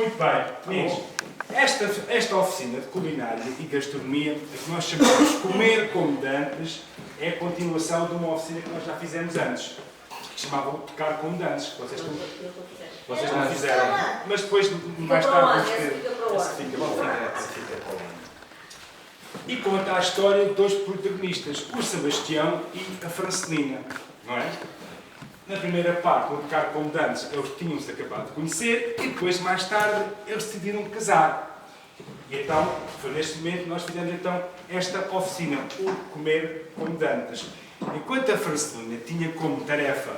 Muito bem, meninos. Esta oficina de culinária e gastronomia, que nós chamamos Comer como Dantes, é a continuação de uma oficina que nós já fizemos antes, que chamava Tocar como Dantes. Vocês não fizeram, mas depois, mais tarde, vamos ter. Essa fica para o ano. E conta a história de dois protagonistas, o Sebastião e a Francelina, não é? Na primeira parte, no Tocar como Dantes, eles tinham-se acabado de conhecer e depois, mais tarde, eles decidiram casar. E então, foi neste momento que nós fizemos então esta oficina, o Comer como Dantes. Enquanto a Francelina tinha como tarefa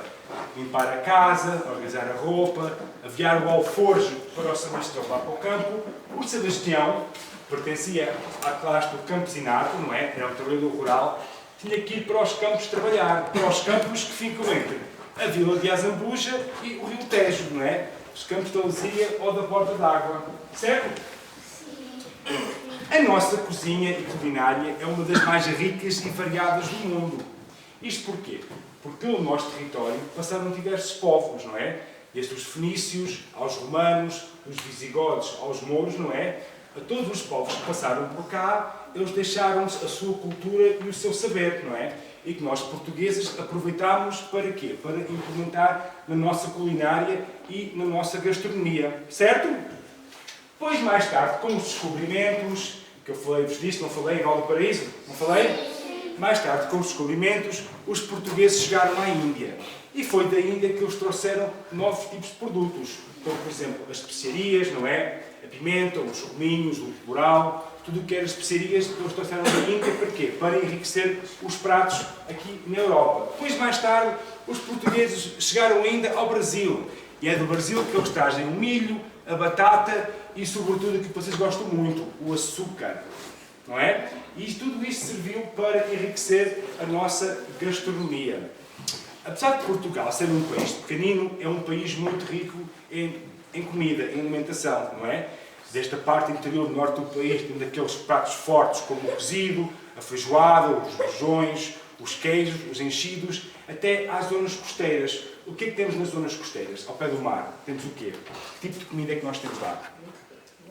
limpar a casa, organizar a roupa, aviar o alforje para o Sebastião lá para o campo, o Sebastião pertencia à classe do campesinato, não é? Era um trabalhador rural, tinha que ir para os campos trabalhar, para os campos que ficam entre a vila de Azambuja e o rio Tejo, não é? Os campos da Luzia ou da Borda d'Água, certo? A nossa cozinha e culinária é uma das mais ricas e variadas do mundo. Isto porquê? Porque pelo nosso território passaram diversos povos, não é? Desde os fenícios aos romanos, dos visigodos aos mouros, não é? A todos os povos que passaram por cá, eles deixaram-nos a sua cultura e o seu saber, não é? E que nós, portugueses, aproveitámos para quê? Para implementar na nossa culinária e na nossa gastronomia, certo? Depois, mais tarde, com os descobrimentos, que eu falei-vos disto, não falei em Valparaíso? Não falei? Mais tarde, com os descobrimentos, os portugueses chegaram à Índia. E foi da Índia que eles trouxeram novos tipos de produtos. Como, por exemplo, as especiarias, não é? A pimenta, os cominhos, o coral, tudo o que era especiarias que eles trouxeram da Índia. Para quê? Para enriquecer os pratos aqui na Europa. Depois, mais tarde, os portugueses chegaram ainda ao Brasil. E é do Brasil que eles trazem o milho, a batata e, sobretudo, aquilo que vocês gostam muito, o açúcar. Não é? E tudo isto serviu para enriquecer a nossa gastronomia. Apesar de Portugal ser um país pequenino, é um país muito rico em comida, em alimentação, não é? Desde a parte interior do norte do país, temos aqueles pratos fortes como o cozido, a feijoada, os rojões, os queijos, os enchidos, até às zonas costeiras. O que é que temos nas zonas costeiras, ao pé do mar? Temos o quê? Que tipo de comida é que nós temos lá?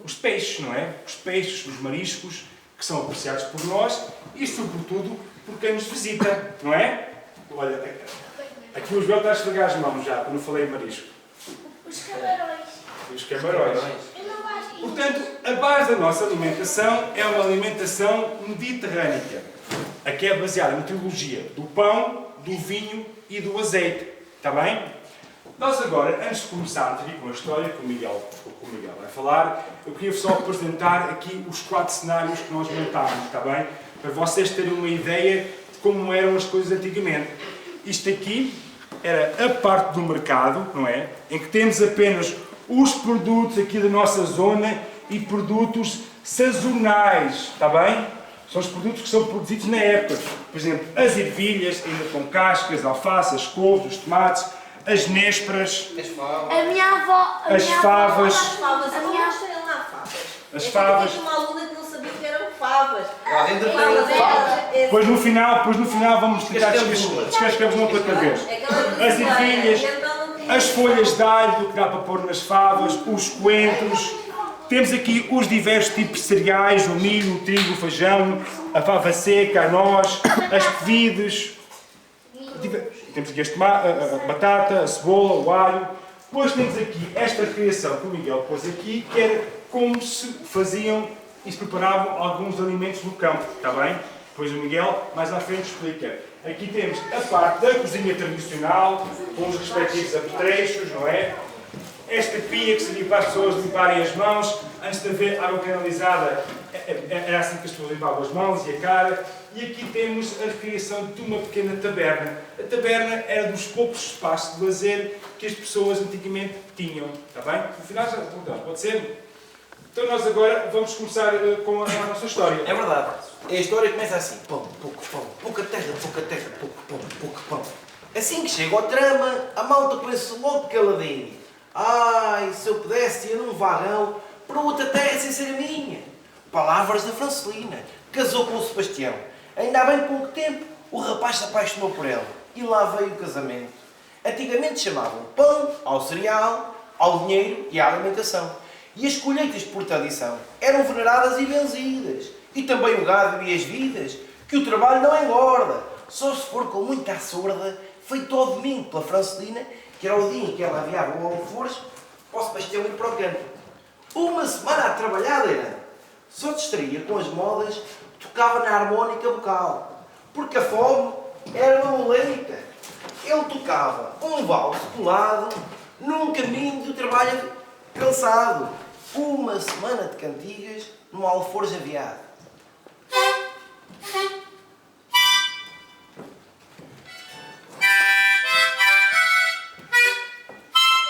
Os peixes, não é? Os peixes, os mariscos, que são apreciados por nós e, sobretudo, por quem nos visita, não é? Olha, aqui o João está a esfregar as mãos já, quando eu falei em marisco. Os camarões. Os camarões. Eu não gosto disso. Portanto, a base da nossa alimentação é uma alimentação mediterrânica. Aqui é baseada na trilogia do pão, do vinho e do azeite. Está bem? Nós agora, antes de começarmos aqui com a história que o Miguel vai falar, eu queria só apresentar aqui os 4 cenários que nós montámos, está bem? Para vocês terem uma ideia de como eram as coisas antigamente. Isto aqui era a parte do mercado, não é? Em que temos apenas os produtos aqui da nossa zona e produtos sazonais, está bem? São os produtos que são produzidos na época. Por exemplo, as ervilhas, ainda com cascas, alface, as couves, os tomates, as nésperas, A minha avó. as favas, As favas, A eu minha- não gostei lá favas. as Eu favas. tinha uma aluna que não sabia o que eram favas. Lá dentro tem Favas um favas. Depois no final vamos tentar descascamos uma outra vez. As ervilhas, as folhas de alho que dá para pôr nas favas, os coentros. Temos aqui os diversos tipos de cereais, o milho, o trigo, o feijão, a fava seca, a noz, as pevides. Temos aqui a batata, a cebola, o alho. Depois temos aqui esta criação que o Miguel pôs aqui, que era como se faziam e se preparavam alguns alimentos no campo, está bem? Depois o Miguel, mais à frente, explica. Aqui temos a parte da cozinha tradicional, com os respectivos apetrechos, não é? Esta pia que servia para as pessoas limparem as mãos, antes de haver água canalizada, era assim que as pessoas limpavam as mãos e a cara. E aqui temos a criação de uma pequena taberna. A taberna era dos poucos espaços de lazer que as pessoas antigamente tinham, está bem? No final já perguntamos, pode ser? Então nós agora vamos começar com a nossa história. É verdade. A história começa assim. Pão, pouca terra, pouco pão, pouco pão. Assim que chega ao trama, a malta põe-se logo caladinha. Ai, se eu pudesse ir num vagão para outra terra sem ser a minha. Palavras da Francelina. Casou com o Sebastião. Ainda há bem pouco tempo, o rapaz se apaixonou por ela. E lá veio o casamento. Antigamente chamavam pão ao cereal, ao dinheiro e à alimentação. E as colheitas, por tradição, eram veneradas e benzidas. E também o gado e as vidas, que o trabalho não engorda, só se for com muita sorda, feito ao domingo pela Francelina, que era o dia em que ela aviava o alforje, para o Sebastião ir para o campo. Uma semana a trabalhar, era. Só distraía com as modas, tocava na harmónica vocal, porque a fome era uma moleita. Ele tocava um valso colado num caminho do trabalho cansado. Uma semana de cantigas no alforje aviado.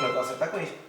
Não estou a acertar com isto.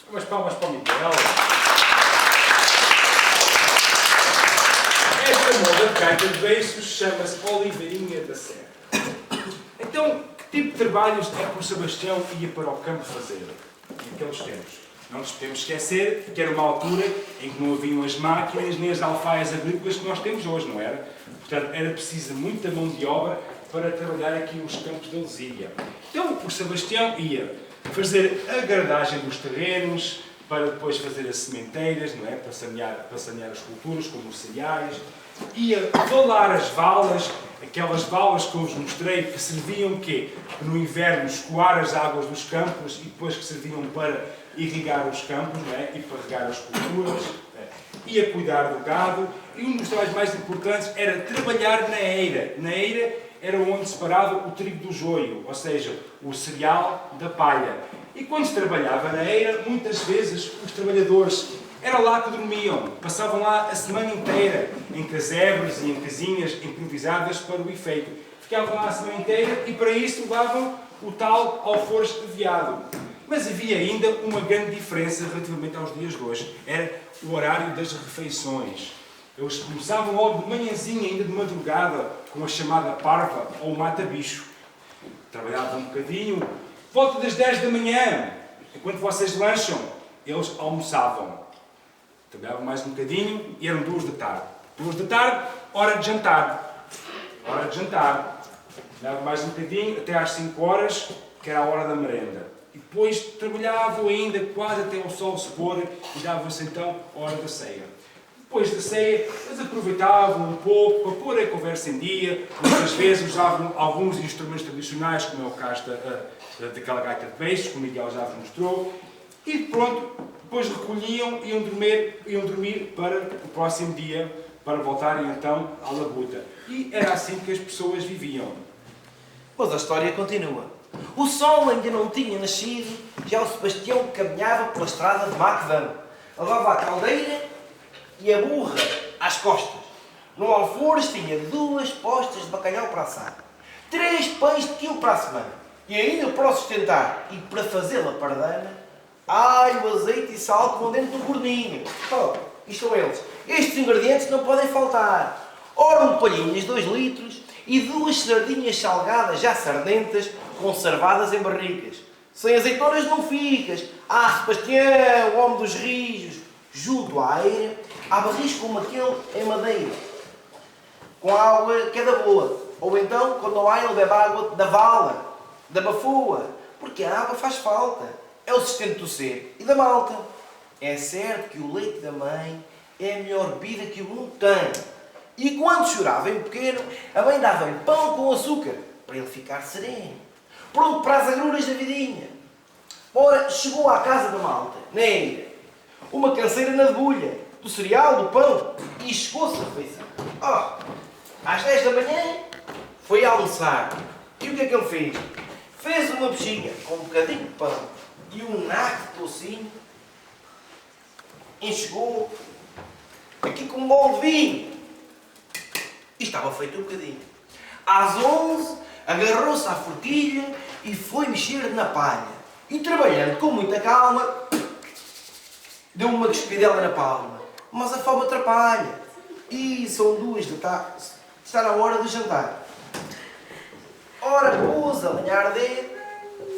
Umas palmas para o Miguel. Esta moda de gaita de beiços chama-se Oliveirinha da Serra. Então, que tipo de trabalhos é que o Sebastião ia para o campo fazer naqueles tempos? Não nos podemos esquecer que era uma altura em que não haviam as máquinas nem as alfaias agrícolas que nós temos hoje, não era? Portanto, era preciso muita mão de obra para trabalhar aqui os campos da Lesíria. Então, o Sebastião ia fazer a gradagem dos terrenos, para depois fazer as sementeiras, não é? Para sanear as culturas, como os cereais. Ia valar as valas, aquelas valas que eu vos mostrei, que serviam quê? No inverno escoar as águas dos campos e depois que serviam para irrigar os campos, não é? E para regar as culturas. Ia cuidar do gado e um dos trabalhos mais importantes era trabalhar na eira. Na eira era onde separava o trigo do joio, ou seja, o cereal da palha. E quando se trabalhava na eira, muitas vezes os trabalhadores era lá que dormiam, passavam lá a semana inteira, em casebres e em casinhas improvisadas para o efeito. Ficavam lá a semana inteira e para isso levavam o tal alforje de veado. Mas havia ainda uma grande diferença relativamente aos dias de hoje. Era o horário das refeições. Eles começavam logo de manhãzinha, ainda de madrugada, com a chamada parva ou mata-bicho. Trabalhavam um bocadinho, volta das 10 da manhã, enquanto vocês lancham, eles almoçavam. Trabalhavam mais um bocadinho e eram 2 da tarde. 2 da tarde, hora de jantar. Hora de jantar. Trabalhavam mais um bocadinho, até às 5 horas, que era a hora da merenda. E depois trabalhavam ainda quase até o sol se pôr e dava-se então a hora da ceia. Depois da ceia, eles aproveitavam um pouco para pôr a conversa em dia. Muitas vezes usavam alguns instrumentos tradicionais, como é o caso daquela gaita de beiços, que o Miguel já vos mostrou. E pronto, depois recolhiam e iam dormir para o próximo dia, para voltarem então à labuta. E era assim que as pessoas viviam. Mas a história continua. O sol ainda não tinha nascido, já o Sebastião caminhava pela estrada de Macedão. Levava a caldeira e a burra às costas. No alforje tinha 2 postas de bacalhau para assar, 3 pães de quilo para a semana. E ainda para o sustentar e para fazê-la pardana, alho, azeite e sal que vão dentro do forninho. Oh, isto são eles. Estes ingredientes não podem faltar. Ora, um palhinhas 2 litros e 2 sardinhas salgadas já sardentas, conservadas em barricas. Sem azeitonas não ficas. Ah, Sebastião, o homem dos rijos, junto à eira, há barris como aquele em madeira, com água que é da boa. Ou então, quando não há, ele bebe água da vala, da bafua, porque a água faz falta. É o sustento do ser e da malta. É certo que o leite da mãe é a melhor bebida que o mundo tem. E quando chorava em pequeno, a mãe dava-lhe pão com açúcar, para ele ficar sereno. pronto para as agruras da vidinha. Ora, chegou à casa da malta, na ilha, uma canseira na debulha, do cereal, do pão, e chegou-se a refeição. Às 10 da manhã, foi almoçar. E o que é que ele fez? Fez uma peixinha com um bocadinho de pão e um naco de tocinho, enxugou aqui com um bolo de vinho. E estava feito um bocadinho. Às 11, agarrou-se à forquilha e foi mexer na palha. E trabalhando com muita calma, deu uma cuspidela na palma. Mas a fome atrapalha. E são 2 da tarde. Está na hora de jantar. Ora, pôs a lenha a arder,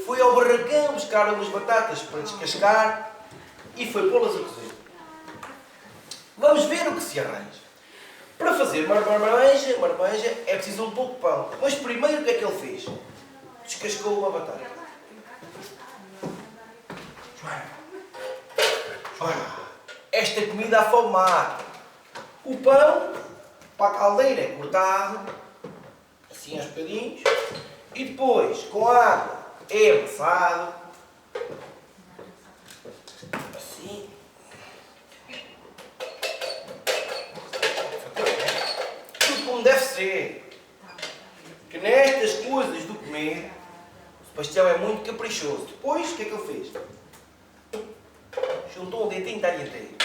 foi ao barracão buscar umas batatas para descascar e foi pô-las a cozer. Vamos ver o que se arranja. Para fazer marmanja é preciso um pouco de pão. Mas primeiro o que é que ele fez? Descascou uma batata. Joana, esta comida afomata. O pão para a caldeira é cortado, assim aos bocadinhos, e depois com água é amassado, assim. Tudo como deve ser. Que nestas coisas do comer, o Sebastião é muito caprichoso. Depois, o que é que ele fez? Juntou um dentinho de alho inteiro.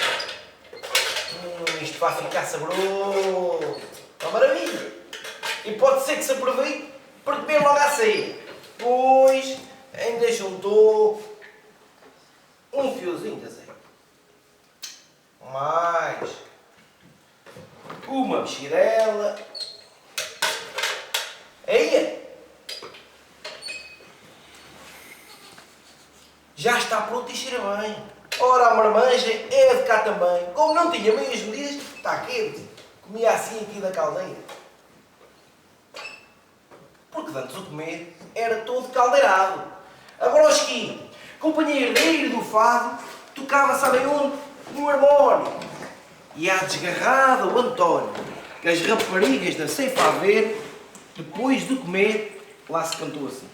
Isto vai ficar saboroso. Uma maravilha. E pode ser que se aproveite para comer logo a sair. Depois, ainda juntou um fiozinho de azeite. Mais uma mexidela. Aí já está pronto e cheira bem. Ora, a marmanja é de cá também. Como não tinha meias medidas, está quente. Comia assim aqui da caldeira. Porque antes o comer era todo caldeirado. Agora o esquinho, companhia herdeira do fado, tocava, sabem onde? No harmónio. E à desgarrada o António, que as raparigas da Ceifa a ver, depois de comer, lá se cantou assim.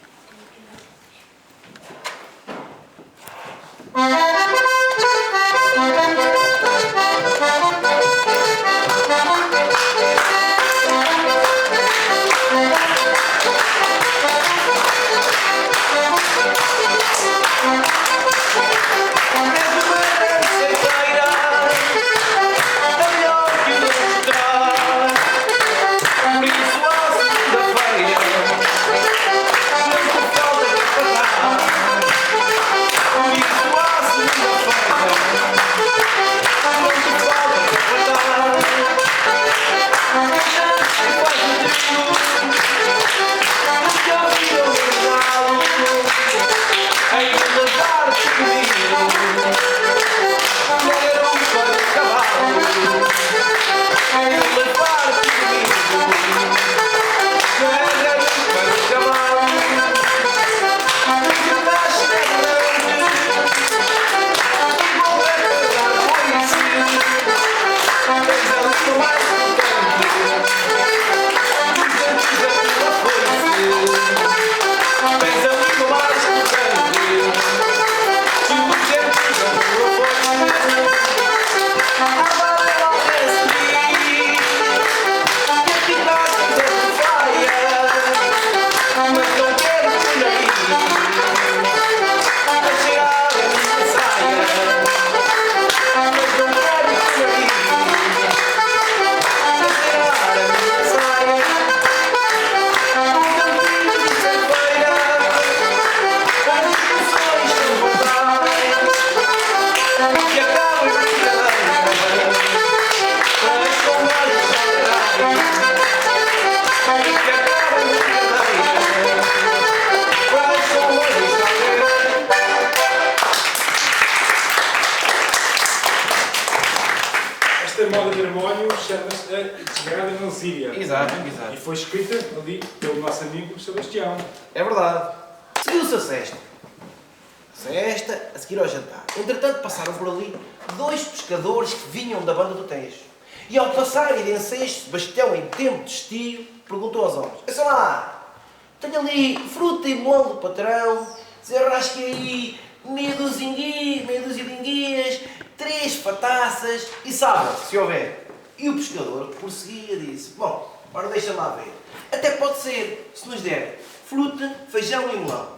Esta moda de harmónio chama-se a Desgrada na Síria. Exato. E foi escrita ali pelo nosso amigo Sebastião. É verdade. Seguiu-se a sesta. A seguir ao jantar. Entretanto, passaram por ali 2 pescadores que vinham da banda do Tejo. E ao passarem de ensejo, Sebastião, em tempo de estio, perguntou aos homens: "Ouçam lá, Tenho ali fruta e melão do patrão, desenrasque aí meia dúzia de enguias, 3 pataças e sábado, se houver. E o pescador que prosseguia disse, bom, ora deixa lá ver. Até pode ser, se nos der fruta, feijão e melão.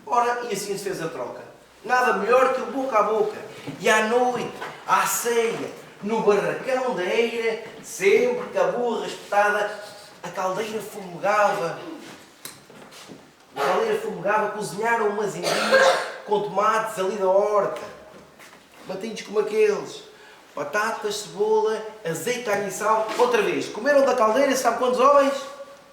Ora, e assim se fez a troca. Nada melhor que o boca a boca. E à noite, à ceia, no barracão da eira, sempre que a burra espetada, a caldeira fumegava. Cozinharam umas enguias com tomates ali da horta. Batinhos como aqueles. Batatas, cebola, azeite, alho e sal. Outra vez, comeram da caldeira, sabe quantos homens?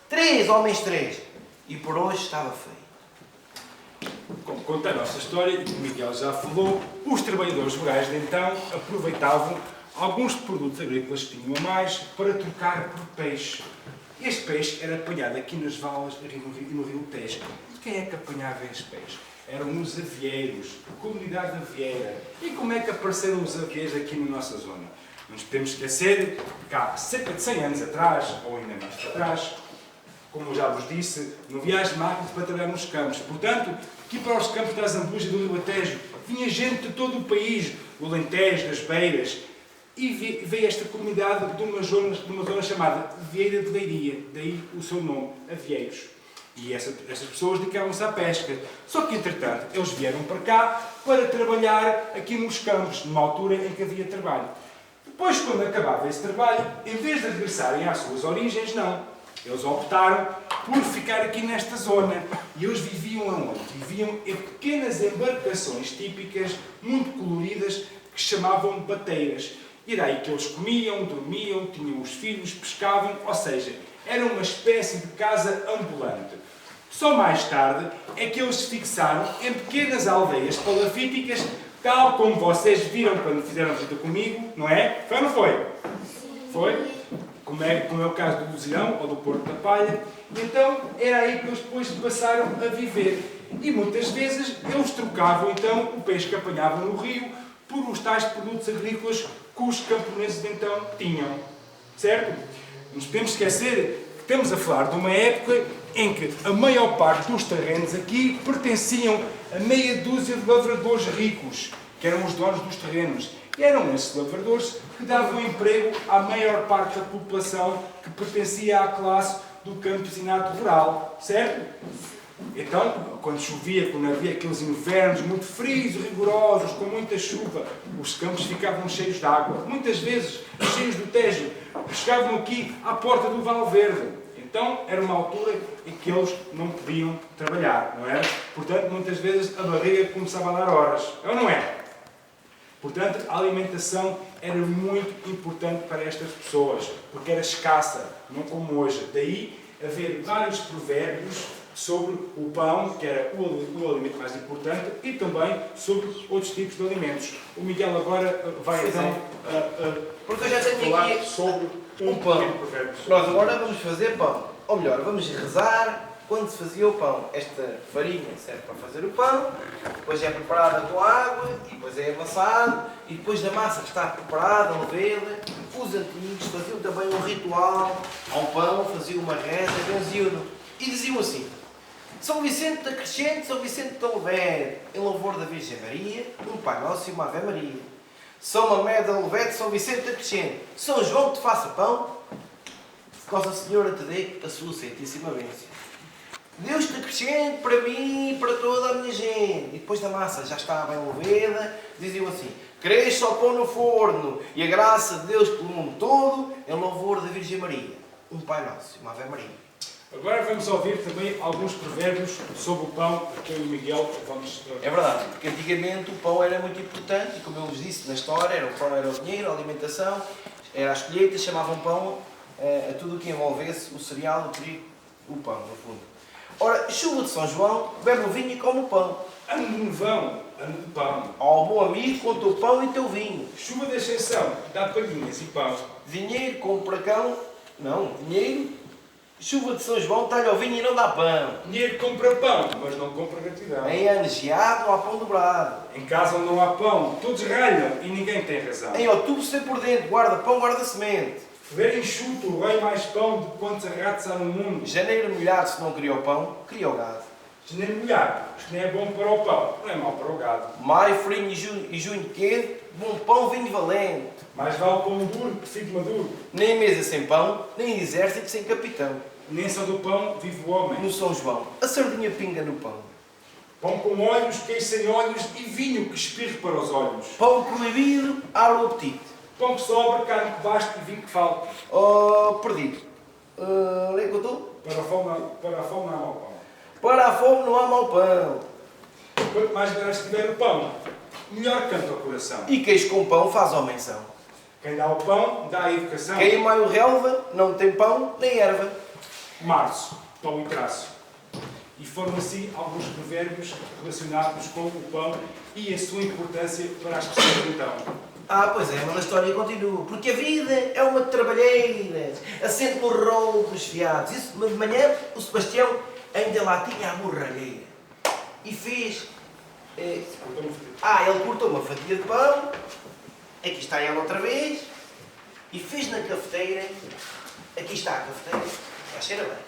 3 homens, 3. E por hoje estava feio. Como conta a nossa história, e como o Miguel já falou, os trabalhadores rurais de então aproveitavam alguns produtos agrícolas que tinham a mais para trocar por peixe. Este peixe era apanhado aqui nas valas e no rio Tejo. E quem é que apanhava este peixe? Eram os avieiros, a comunidade avieira. E como é que apareceram os avieiros aqui na nossa zona? Não nos podemos esquecer que há cerca de 100 anos atrás, ou ainda mais para trás, como já vos disse, não havia as máquinas para trabalhar nos campos. Portanto, aqui para os campos da Zambuja e do Rio Atejo, vinha gente de todo o país, do Alentejo, das Beiras, e veio esta comunidade de uma zona chamada Vieira de Leiria, daí o seu nome, Avieiros. E essas pessoas dedicavam-se à pesca. Só que, entretanto, eles vieram para cá para trabalhar aqui nos campos, numa altura em que havia trabalho. Depois, quando acabava esse trabalho, em vez de regressarem às suas origens, não. Eles optaram por ficar aqui nesta zona. E eles viviam aonde? Viviam em pequenas embarcações típicas, muito coloridas, que se chamavam bateiras. E daí que eles comiam, dormiam, tinham os filhos, pescavam, ou seja, era uma espécie de casa ambulante. Só mais tarde é que eles se fixaram em pequenas aldeias palafíticas, tal como vocês viram quando fizeram visita comigo, não é? Foi ou não foi? Foi? Como é o caso do Luzirão ou do Porto da Palha. Então era aí que eles depois passaram a viver. E muitas vezes eles trocavam então o peixe que apanhavam no rio por os tais produtos agrícolas que os camponeses de então tinham. Certo? Não nos podemos esquecer que estamos a falar de uma época em que a maior parte dos terrenos aqui pertenciam a meia dúzia de lavradores ricos, que eram os donos dos terrenos. E eram esses lavradores que davam emprego à maior parte da população que pertencia à classe do campesinato rural. Certo? Então, quando chovia, quando havia aqueles invernos muito frios e rigorosos, com muita chuva, os campos ficavam cheios de água. Muitas vezes, cheios do Tejo. Chegavam aqui à porta do Val Verde. Então, era uma altura em que eles não podiam trabalhar, não é? Portanto, muitas vezes a barriga começava a dar horas. É ou não é? Portanto, a alimentação era muito importante para estas pessoas, porque era escassa, não como hoje. Daí, haver vários provérbios sobre o pão, que era o alimento mais importante, e também sobre outros tipos de alimentos. O Miguel agora vai então porque eu já tenho falar aqui sobre um pão. provérbio. Nós agora vamos fazer pão. Ou melhor, vamos rezar quando se fazia o pão. Esta farinha serve para fazer o pão, depois é preparada com água, e depois é amassado, e depois da massa que está preparada, levada, os antigos faziam também um ritual ao pão, faziam uma reza, benziam-no, e diziam assim: São Vicente da Crescente, São Vicente da Levede, em louvor da Virgem Maria, um Pai Nosso e uma Ave Maria. São Mamé da Levede, São Vicente da Crescente, São João que te faça pão, Nossa Senhora te dê a sua santíssima bênção. Deus te acrescente para mim e para toda a minha gente. E depois da massa já está bem movida, diziam assim: cresça o pão no forno e a graça de Deus pelo mundo todo, em louvor da Virgem Maria, um Pai Nosso e uma Ave Maria. Agora vamos ouvir também alguns provérbios sobre o pão, que eu e o Miguel vamos... É verdade, porque antigamente o pão era muito importante, e como eu vos disse na história, o pão era o dinheiro, a alimentação, era as colheitas, chamavam pão a tudo o que envolvesse o cereal, o trigo, o pão, no fundo. Ora, chuva de São João, bebe o vinho e come o pão. Ano de nevão, ano de pão. Ao bom amigo, com o teu pão e teu vinho. Chuva da Ascensão, dá palhinhas e pão. Dinheiro, compra cão, não, dinheiro... Chuva de São João, talha o vinho e não dá pão. Dinheiro compra pão, mas não compra gratidão. Em ano geado não há pão dobrado. Em casa onde não há pão, todos ralham e ninguém tem razão. Em outubro sem por dentro, guarda pão, guarda semente. Foder enxuto, rei mais pão de quantos ratos há no mundo. Janeiro molhado, se não cria o pão, cria o gado. Janeiro molhado, isto não é bom para o pão, não é mau para o gado. Maio frio e junho quente, bom pão vinho valente. Mais vale pão duro que figo maduro. Nem mesa sem pão, nem exército sem capitão. Nem só do pão vive o homem. No São João, a sardinha pinga no pão. Pão com olhos, queijo sem olhos e vinho que espirre para os olhos. Pão proibido, abre o apetite. Pão que sobra, carne que basta e vinho que falta. Oh, perdido. Lê que eu estou? Para a fome não há mau pão. Para a fome não há mau pão. Quanto mais graça tiver o pão, melhor canta o coração. E queijo com pão faz homem são. Quem dá o pão, dá a educação. Quem em maio relva, não tem pão nem erva. Março, pão e traço. E foram assim alguns provérbios relacionados com o pão e a sua importância para as pessoas então. Ah, pois é, mas a história continua. Porque a vida é uma trabalheira, assente no rolo dos fiados. Isso, mas de manhã, o Sebastião ainda lá tinha a borralheira. E fez... ele cortou uma fatia de pão. Aqui está ela outra vez. E fez na cafeteira. Aqui está a cafeteira. Já cheira bem.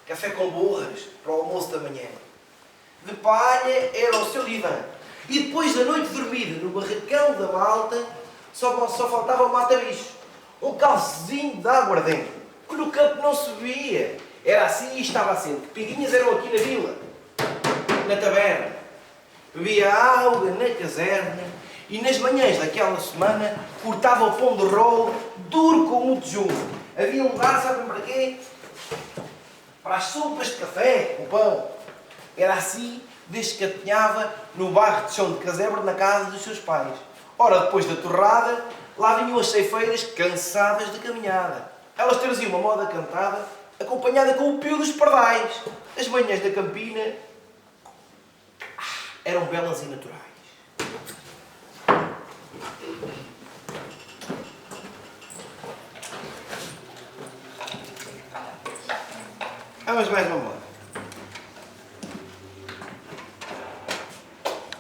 Café com borras para o almoço da manhã. De palha era o seu divã. E depois da noite dormida no barracão da malta, só faltava um mata-bicho. Um calcezinho de aguardente, que no campo não se via. Era assim e estava assim. Pinguinhas eram aqui na vila, na taberna. Bebia água na caserna e nas manhãs daquela semana cortava o pão de rolo duro como o tijolo. Havia um lugar, sabem para quê? Para as sopas de café, o pão. Era assim, desde que atinhava no bairro de chão de casebre, na casa dos seus pais. Ora, depois da torrada, lá vinham as ceifeiras cansadas de caminhada. Elas traziam uma moda cantada, acompanhada com o pio dos pardais. As manhãs da campina eram belas e naturais. Mas mais uma moda.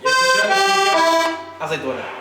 E esta chama-se Azeitona.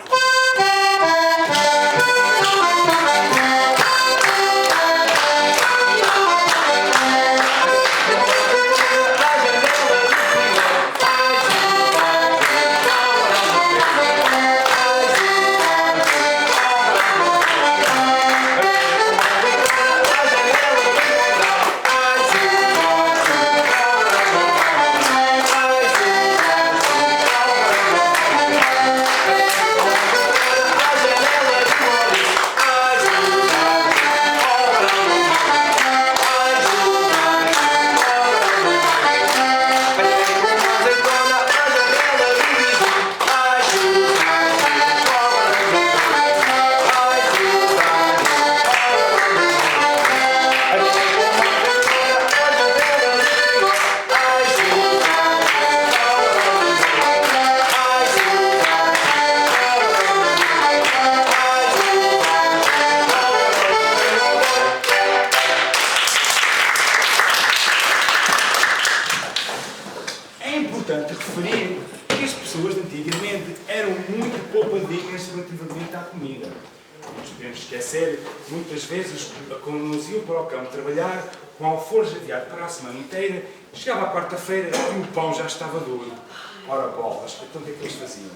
É importante referir que as pessoas de antigamente eram muito poupadinhas relativamente à comida. Não nos podemos esquecer, muitas vezes, quando nos iam para o campo trabalhar, com alforjes adiado para a semana inteira, chegava à quarta-feira e o pão já estava duro. Ora bolas, então o que é que eles faziam?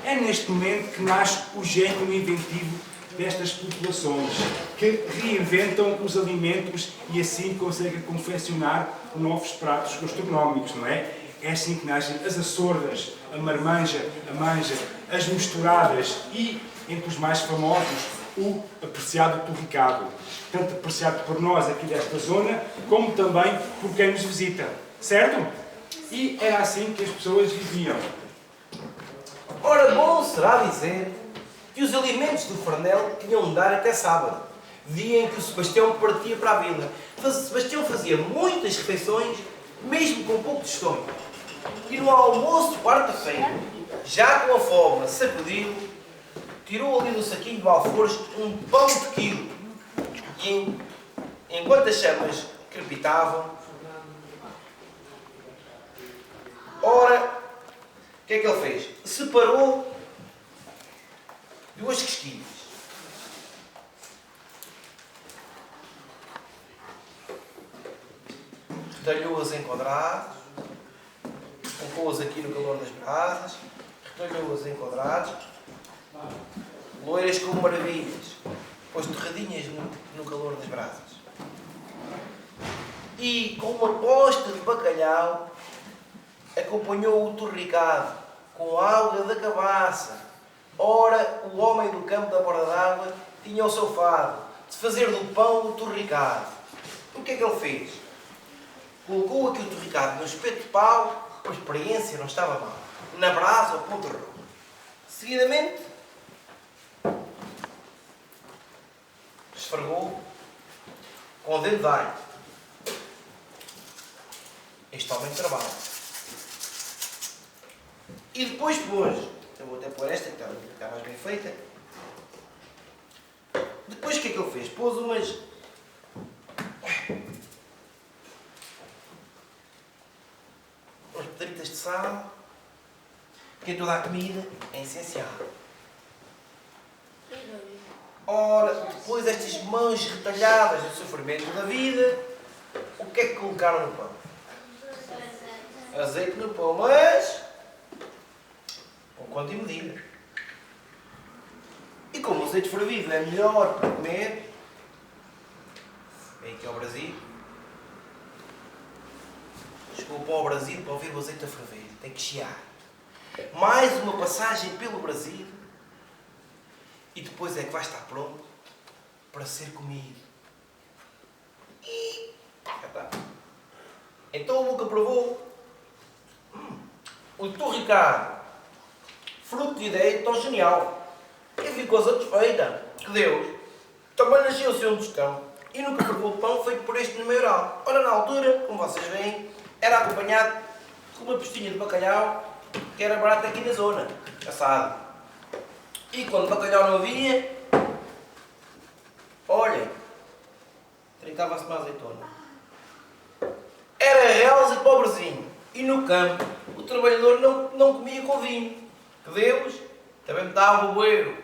É neste momento que nasce o gênio inventivo destas populações, que reinventam os alimentos e assim conseguem confeccionar novos pratos gastronómicos, não é? É assim que nascem as açordas, a marmanja, a manja, as misturadas e, entre os mais famosos, o apreciado torricado. Tanto apreciado por nós aqui desta zona, como também por quem nos visita. Certo? E era assim que as pessoas viviam. Ora, bom será dizer que os alimentos do Farnel tinham de dar até sábado, dia em que o Sebastião partia para a vila. Sebastião fazia muitas refeições, mesmo com pouco tostões. E no almoço de quarta-feira, já com a fome sacudiu, tirou ali do saquinho do alforje um pão de quilo. E, enquanto as chamas crepitavam, ora, o que é que ele fez? Separou duas quesquilhas. colocou-as aqui no calor das brasas, retalhou-as em quadrados, loiras como maravilhas, pôs torradinhas no calor das brasas. E com uma posta de bacalhau acompanhou o torricado com alga da cabaça. Ora, o homem do campo da borda d'água tinha o seu fado de fazer do pão o torricado. O que é que ele fez? Colocou aqui o torricado no espeto de pau, a experiência não estava mal, na brasa ao ponto rojo. Seguidamente, esfregou com o dedo de alho. Este homem trabalha. E depois pôs, eu vou até pôr esta que está mais bem feita. Depois o que é que ele fez? Pôs umas pedritas de sal, porque em toda a comida é essencial. Ora, depois destas mãos retalhadas do sofrimento da vida, o que é que colocaram no pão? Azeite no pão, mas com conta e medida. E como o azeite fervido é melhor para comer, vem aqui ao Brasil. Chegou o pão ao Brasil para ouvir o azeite a ferver. Tem que chiar. Mais uma passagem pelo Brasil e depois é que vai estar pronto para ser comido. E então a boca provou. O torricado, fruto de ideia tão genial. E ficou satisfeita que Deus também nasceu-se um tostão e nunca provou o pão feito por este maioral. Ora, na altura, como vocês veem, era acompanhado com uma postinha de bacalhau que era barato aqui na zona, assado. E quando bacalhau não havia, olhem, trincava-se uma azeitona. Era reles e pobrezinho. E no campo, o trabalhador não comia com vinho. Que Deus também me dava o bueiro.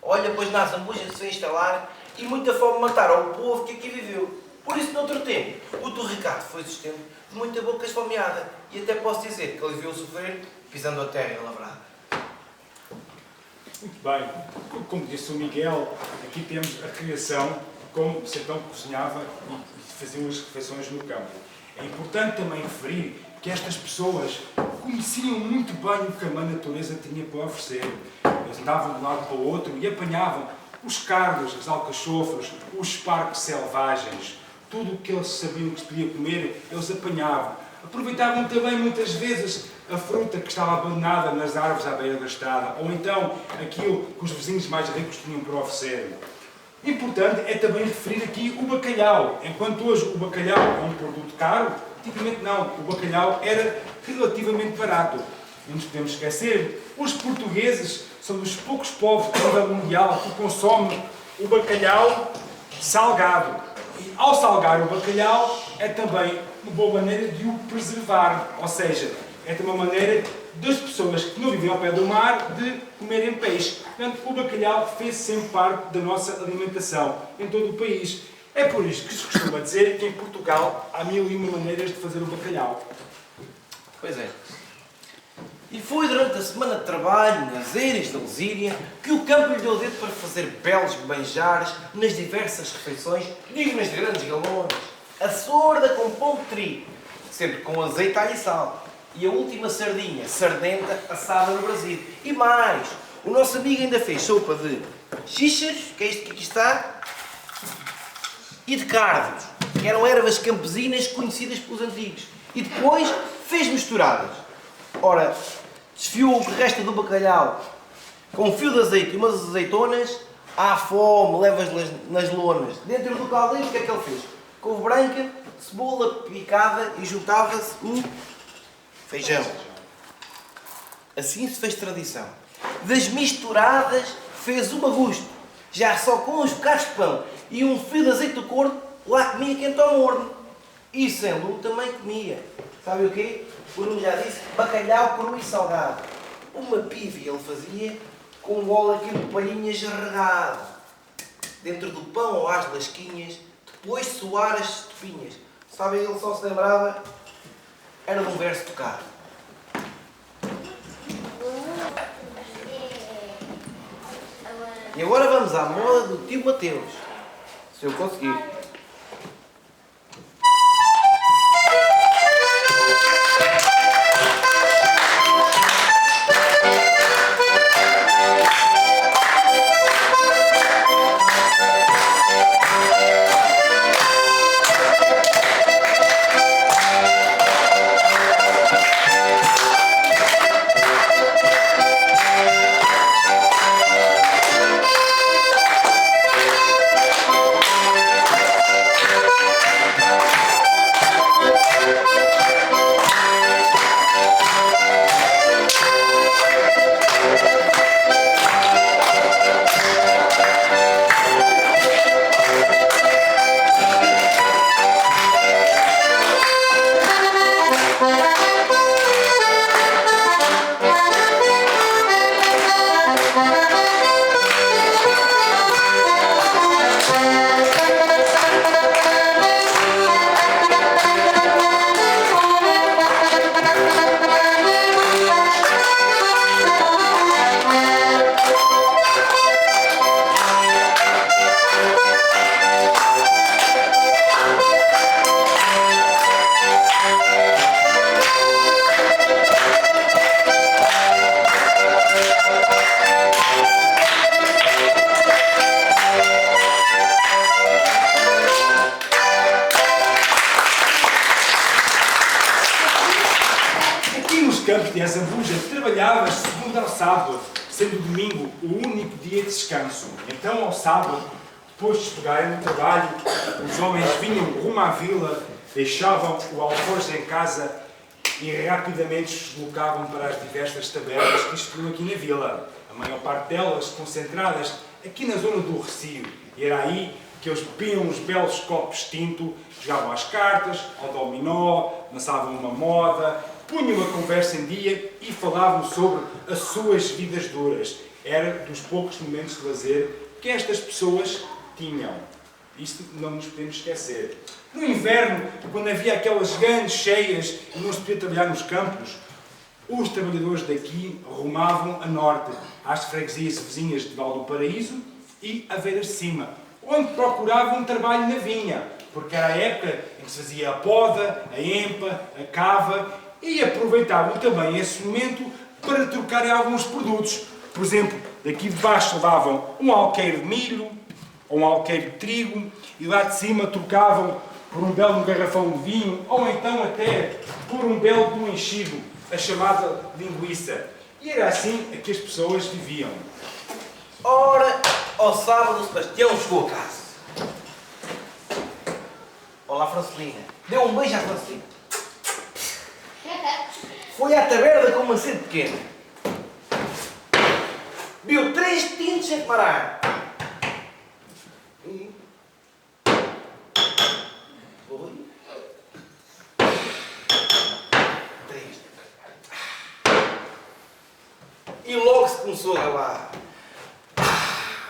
Olha, pois na zambuja se instalar e muita fome mataram o povo que aqui viveu. Por isso, noutro tempo, o torricado foi sustento de muita boca esfomeada. E até posso dizer que ele viu sofrer pisando a terra lavrada. Muito bem. Como disse o Miguel, aqui temos a criação, como Sertão cozinhava e fazia as refeições no campo. É importante também referir que estas pessoas conheciam muito bem o que a natureza tinha para oferecer. Eles andavam de um lado para o outro e apanhavam os cardos, as alcachofras, os espargos selvagens, tudo o que eles sabiam que se podia comer, eles apanhavam. Aproveitavam também muitas vezes a fruta que estava abandonada nas árvores à beira da estrada, ou então aquilo que os vizinhos mais ricos tinham para oferecer. Importante é também referir aqui o bacalhau. Enquanto hoje o bacalhau é um produto caro, antigamente não, o bacalhau era relativamente barato. Não nos podemos esquecer, os portugueses são dos poucos povos a nível mundial que consomem o bacalhau salgado. E ao salgar o bacalhau é também uma boa maneira de o preservar, ou seja, é também uma maneira das pessoas que não vivem ao pé do mar de comerem peixe. Portanto, o bacalhau fez sempre parte da nossa alimentação em todo o país. É por isso que se costuma dizer que em Portugal há 1001 maneiras de fazer o bacalhau. Pois é. E foi durante a semana de trabalho nas eiras da Lesíria que o campo lhe deu dedo para fazer belos manjares nas diversas refeições dignas de grandes galões. A sorda com pão de trigo, sempre com azeite, alho e sal. E a última sardinha, sardenta, assada no Brasil. E mais, o nosso amigo ainda fez sopa de xíxaros, que é isto que aqui está, e de cardos, que eram ervas campesinas conhecidas pelos antigos. E depois fez misturadas. Ora, desfiou o que resta do bacalhau com um fio de azeite e umas azeitonas, à fome, levas nas lonas. Dentro do caldeiro, o que é que ele fez? Couve branca, cebola picada e juntava-se o feijão. Assim se fez tradição. Das misturadas fez uma gosto, já só com os bocados de pão e um fio de azeite do corpo, lá comia quente ao morno. E sendo também comia. Sabe o quê? O Bruno já disse, bacalhau cru e salgado. Uma pívia ele fazia com um golo aqui de palhinhas regado. Dentro do pão ou às lasquinhas de depois de soar as estopinhas. Sabe, ele só se lembrava, era de um verso tocado. E agora vamos à moda do tio Mateus. Se eu conseguir. Campos de Azambuja trabalhava segunda ao sábado, sendo o domingo o único dia de descanso. Então, ao sábado, depois de pegarem no trabalho, os homens vinham rumo à vila, deixavam o alforje em casa e rapidamente se deslocavam para as diversas tabernas que existiam aqui na vila. A maior parte delas concentradas aqui na zona do Recio. E era aí que eles bebiam uns belos copos de tinto, jogavam às cartas, ao dominó, lançavam uma moda, punham a conversa em dia e falavam sobre as suas vidas duras. Era dos poucos momentos de lazer que estas pessoas tinham. Isto não nos podemos esquecer. No inverno, quando havia aquelas grandes cheias e não se podia trabalhar nos campos, os trabalhadores daqui rumavam a norte, às freguesias vizinhas de Val do Paraíso e Aveiras de Cima, onde procuravam um trabalho na vinha, porque era a época em que se fazia a poda, a empa, a cava, e aproveitavam também esse momento para trocarem alguns produtos. Por exemplo, daqui de baixo levavam um alqueire de milho, ou um alqueire de trigo, e lá de cima trocavam por um belo garrafão de vinho, ou então até por um belo de um enchido, a chamada linguiça. E era assim que as pessoas viviam. Ora, ao sábado, o Sebastião chegou a casa. Olá, Francelina. Deu um beijo à Francelina. Foi à taberna com uma sede pequena. Viu 3 tintos sem parar. Foi. 3. E logo se começou a gabar.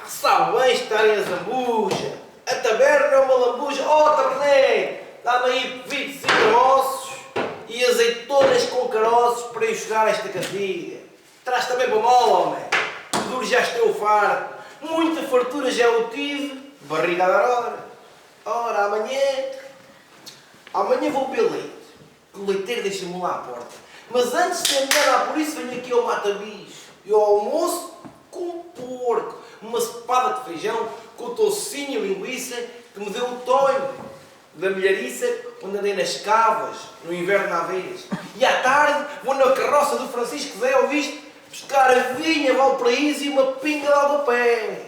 Sabe bem estar em Azambuja. A taberna é uma lambuja. Oh, taberneiro, dá-me aí vides e caroços e azeitonas com caroços para ir jogar esta cantiga. Traz também para mola, homem. Duro já estou farto. Muita fartura já o tive. Barriga a dar hora. Ora, amanhã vou beber leite. Que o leiteiro deixa-me lá à porta. Mas antes de me dar por isso, venho aqui ao mata-bicho. E ao almoço, com porco. Uma cepada de feijão com toucinho e linguiça que me deu o tonho da milhariça quando andei nas cavas, no inverno na Aveiras. E à tarde vou na carroça do Francisco Zé, ouviste? Buscar a vinha, Valparaíso e uma pinga de Aldopé.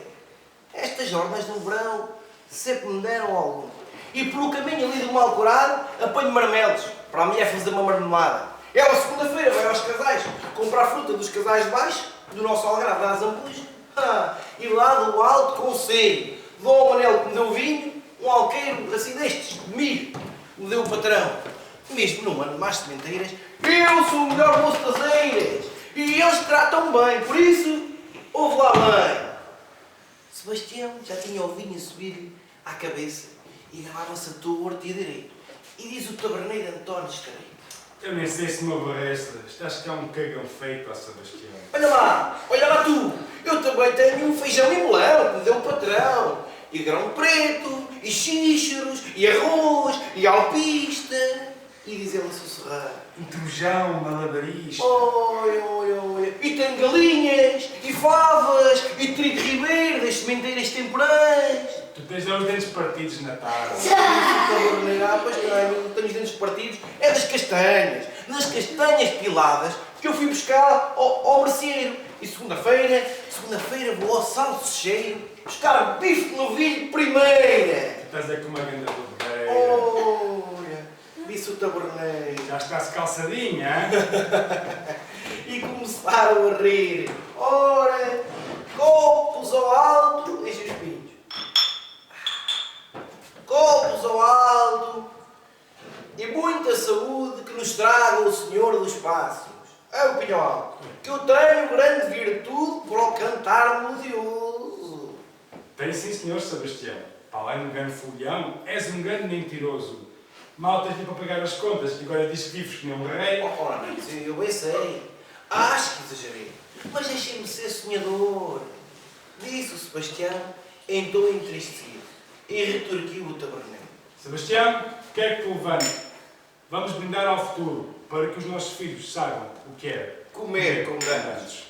Estas jornadas no verão sempre me deram algum. E pelo caminho ali do Malcorado apanho marmelos para a mulher fazer uma marmelada. Ela segunda-feira vai aos casais comprar fruta dos casais de baixo, do nosso algarve da Azambuja. E lá do alto conselho, Dom Manel que me deu vinho, um alqueiro assim destes, de milho, me deu o patrão. Mesmo não ando mais sementeiras, eu sou o melhor moço das eiras e eles tratam bem, por isso, ouve lá bem. Sebastião já tinha o vinho a subir-lhe à cabeça e gabava-se a torto e a direito. E diz o taberneiro António Escareiro: Eu nem sei se me aborrece. Estás que é um cagão feito, ó Sebastião. olha lá tu, eu também tenho um feijão e melão que me deu o patrão, e grão preto, e xíxaros, e arroz, e alpista. E diz ele a sussurrar: Um trujão, malabarista. Olha, e tenho galinhas, e favas, e trigo ribeiro das sementeiras temporais. Tu tens os dentes partidos na tarde. Pois não tenho os dentes partidos, é das castanhas piladas que eu fui buscar ao merceeiro. E segunda-feira vou ao salsicheiro buscar bife de novilho de primeira. Tu estás aí com uma grande bobeira. Olha, disse o taberneiro. Já estás calçadinha, hein? E começaram a rir. Ora, copos ao alto, deixa os pinhos. Copos ao alto e muita saúde que nos traga o Senhor dos Passos. É o Pinhal, que eu tenho grande virtude para o cantar melodioso. Tem sim, senhor Sebastião. Para além de um grande folião, és um grande mentiroso. Mal tens para pagar as contas e agora diz que vives que nem um rei. Ora, mas eu bem sei. Acho que exagerei. Mas deixem-me ser sonhador. Disse o Sebastião, em tom entristecido, e retorquiu o taberneiro: Sebastião, quer que te levante? Vamos brindar ao futuro, para que os nossos filhos saibam o que é comer como dantes.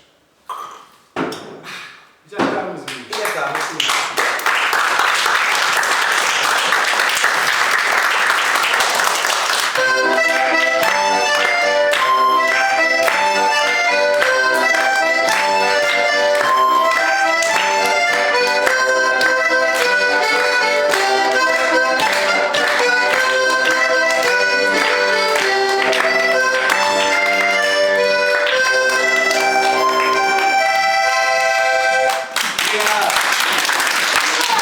Já estamos amigos. E acaba assim.